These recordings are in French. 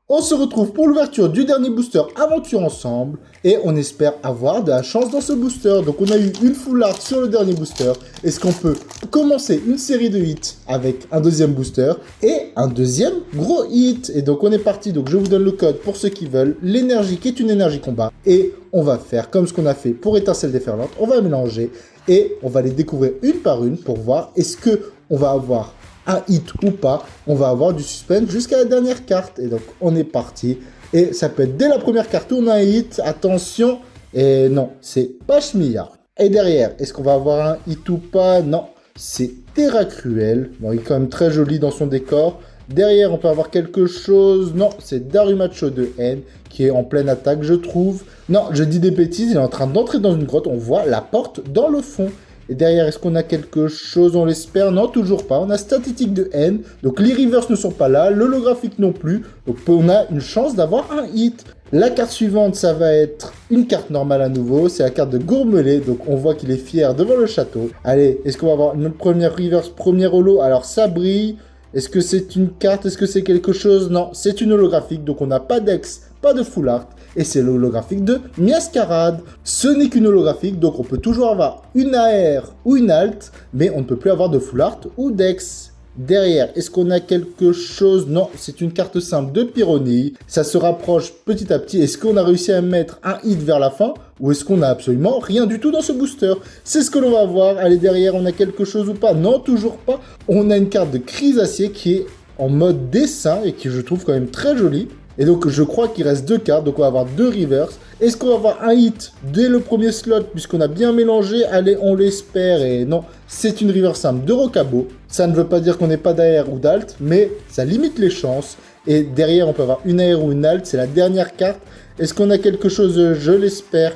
On se retrouve pour l'ouverture du dernier booster Aventure ensemble et on espère avoir de la chance dans ce booster. Donc on a eu une full art sur le dernier booster. Est-ce qu'on peut commencer une série de hits avec un deuxième booster et un deuxième gros hit? Et donc on est parti, donc je vous donne le code pour ceux qui veulent. L'énergie qui est une énergie combat et on va faire comme ce qu'on a fait pour Étincelle déferlante. On va mélanger et on va les découvrir une par une pour voir est-ce que on va avoir un hit ou pas, on va avoir du suspense jusqu'à la dernière carte. Et donc, on est parti. Et ça peut être dès la première carte où on a un hit. Attention. Et non, c'est pas Shmiya. Et derrière, est-ce qu'on va avoir un hit ou pas? Non, c'est Terra Cruel. Bon, il est quand même très joli dans son décor. Derrière, on peut avoir quelque chose. Non, c'est Darumacho de N qui est en pleine attaque, je trouve. Non, je dis des bêtises. Il est en train d'entrer dans une grotte. On voit la porte dans le fond. Et derrière, est-ce qu'on a quelque chose? On l'espère. Non, toujours pas. On a statistique de N. Donc, les reverse ne sont pas là. L'holographique non plus. Donc, on a une chance d'avoir un hit. La carte suivante, ça va être une carte normale à nouveau. C'est la carte de Gourmelet. Donc, on voit qu'il est fier devant le château. Allez, est-ce qu'on va avoir une première reverse, première holo? Alors, ça brille. Est-ce que c'est une carte? Est-ce que c'est quelque chose? Non, c'est une holographique. Donc, on n'a pas d'ex, pas de full art. Et c'est l'holographique de Miascarade. Ce n'est qu'une holographique, donc on peut toujours avoir une AR ou une alt, mais on ne peut plus avoir de full art ou d'ex. Derrière, est-ce qu'on a quelque chose? Non, c'est une carte simple de Pyronie. Ça se rapproche petit à petit. Est-ce qu'on a réussi à mettre un hit vers la fin? Ou est-ce qu'on a absolument rien du tout dans ce booster? C'est ce que l'on va voir. Allez, derrière, on a quelque chose ou pas? Non, toujours pas. On a une carte de Chrysacier qui est en mode dessin et qui je trouve quand même très jolie. Et donc, je crois qu'il reste deux cartes, donc on va avoir deux reverse. Est-ce qu'on va avoir un hit dès le premier slot, puisqu'on a bien mélangé? Allez, on l'espère, et non, c'est une reverse simple de Rocabo. Ça ne veut pas dire qu'on n'est pas d'AR ou d'alt, mais ça limite les chances. Et derrière, on peut avoir une AR ou une alt, c'est la dernière carte. Est-ce qu'on a quelque chose? Je l'espère.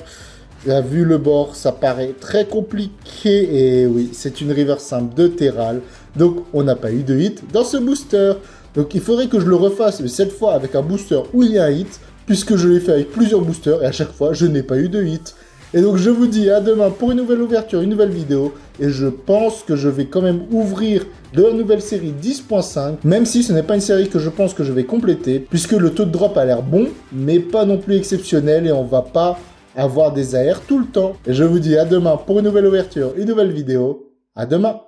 Là, vu le bord, ça paraît très compliqué, et oui, c'est une reverse simple de Terral. Donc, on n'a pas eu de hit dans ce booster. Donc il faudrait que je le refasse, mais cette fois avec un booster où il y a un hit, puisque je l'ai fait avec plusieurs boosters, et à chaque fois, je n'ai pas eu de hit. Et donc je vous dis à demain pour une nouvelle ouverture, une nouvelle vidéo, et je pense que je vais quand même ouvrir de la nouvelle série 10.5, même si ce n'est pas une série que je pense que je vais compléter, puisque le taux de drop a l'air bon, mais pas non plus exceptionnel, et on va pas avoir des AR tout le temps. Et je vous dis à demain pour une nouvelle ouverture, une nouvelle vidéo. À demain!